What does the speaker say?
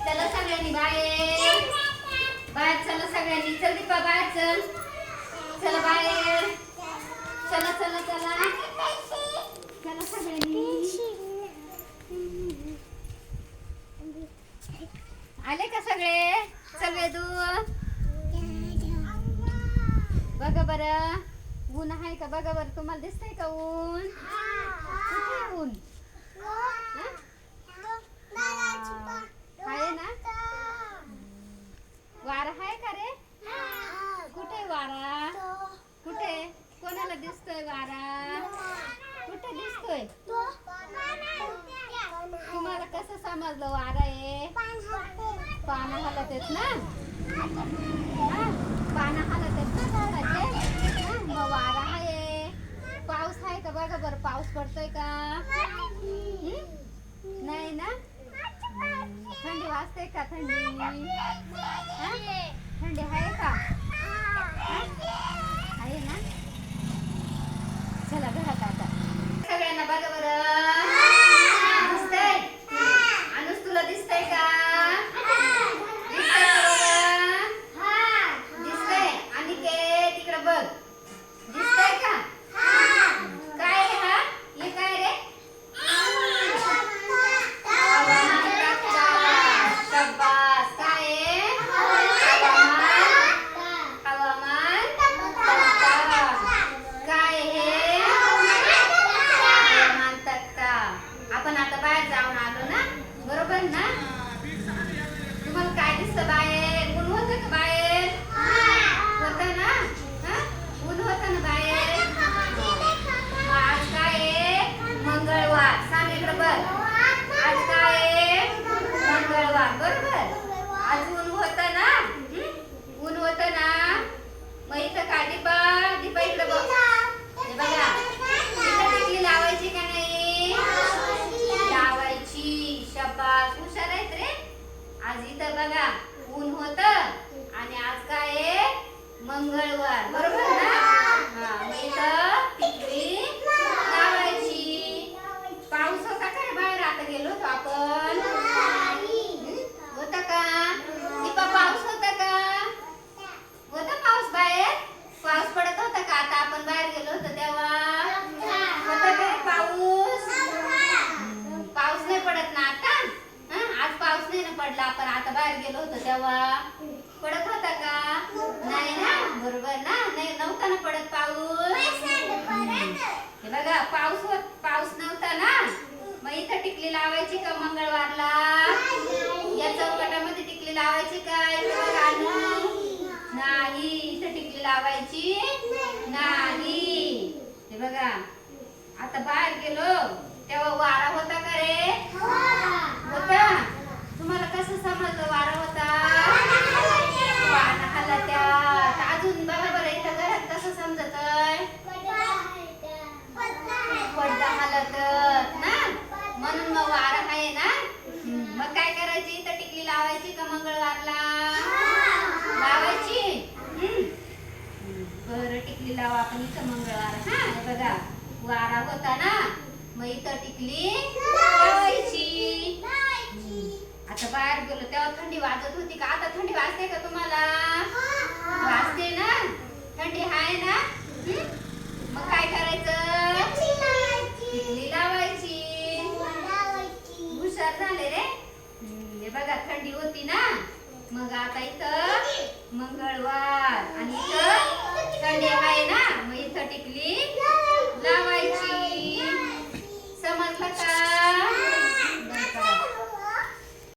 चला सगळ्यांनी बाहेर बाहेर चला सगळ्यांनी. चल दीपा बाहेर चल. चला बाहेर. चला चला चला चला सगळ्यांनी. आले का सगळे सगळे दूर. बघा बरं ऊन आहे का बघा बरं. तुम्हाला दिसतंय का ऊन. कुठे आहे ऊन. आहे ना. वारा आहे का रे. कुठे वारा. कुठे कोणाला दिसतोय वारा. कुठे दिसतोय. तुम्हाला कसं समजलं वारा आहे. पानं हलत आहेत ना. पानं हलत आहेत ना झाडाचे. मग वारा आहे. पाऊस आहे का बघा बरं. पाऊस पडतोय का. नाही ना. थंडी वाजते का. थंडी थंडी आहे का. आहे ना. चला घरात आता सगळ्यांना बघा बरं. दिसतंय. अनुस तुला दिसतंय का. दिसतंय का. दिसतंय. आणि ते तिकडे बघ. दिसतंय का. काय रे हा. हे काय रे. शाबास. काय आहे. हवामान काय हे. हवामान तक्ता. आपण आता बाहेर जाऊन आलो ना. बरोबर ना. तुम्हाला काय दिसतं बाहेर. ऊन होतं का बाहेर. होतं ना. ऊन होतं ना बाहेर. आज काय आहे. मंगळवार. सांग इकडं बघ. आज काय आहे. मंगळवार. बरोबर. आज ऊन होतं ना. ऊन होतं ना. मग इथं काय दीपा दीपा इकडे बघ. हे बघा इथं टिकली लावायची का नाही. लावायची. शाबास. हुशार आहेत रे. आज इथं बघा ऊन होतं आणि आज काय आहे. मंगळवार. बरोबर ना. मग इथं टिकली लावायची. पाऊस होता का रे बाहेर. आता गेलो होतो आपण. होता का दीपा. पाऊस होता का. होता पाऊस बाहेर. पाऊस पडत होता का. आता आपण बाहेर गेलो होतो तेव्हा. होता का रे पाऊस. पाऊस नाही पडत ना आता. आज पाऊस नाही ना पडला. आपण आता बाहेर गेलो होतो तेव्हा पडत होता का. नाही ना. बरोबर ना. नाही नव्हता ना पडत पाऊस. हे बघा पाऊस नव्हता ना. मग इथं टिकली लावायची का मंगळवारला. या चौकटामध्ये टिकली लावायची काय. नाही. इथं टिकली लावायची नाही. हे बघा आता बाहेर गेलो तेव्हा वारा होता का रे. होता. तुम्हाला कसं समजलं वारा होता. पानं हलत्यात. अजून बघा बरं इथं घरात कसं समजतंय. पडदा हलत ना. म्हणून मग वारा आहे ना. मग काय करायची. इथं टिकली लावायची का मंगळवारला. लावायची. बरं टिकली लावा आपण इथं मंगळवार. हे बघा वारा होता ना. मग इथं टिकली लावायची. आता बाहेर गेलो तेव्हा थंडी वाजत होती का. आता थंडी वाजते का तुम्हाला. वाजते ना. थंडी आहे ना. मग काय करायचं. टिकली लावायची. हुशार झाले रे. हे बघा थंडी होती ना. मग आता इथं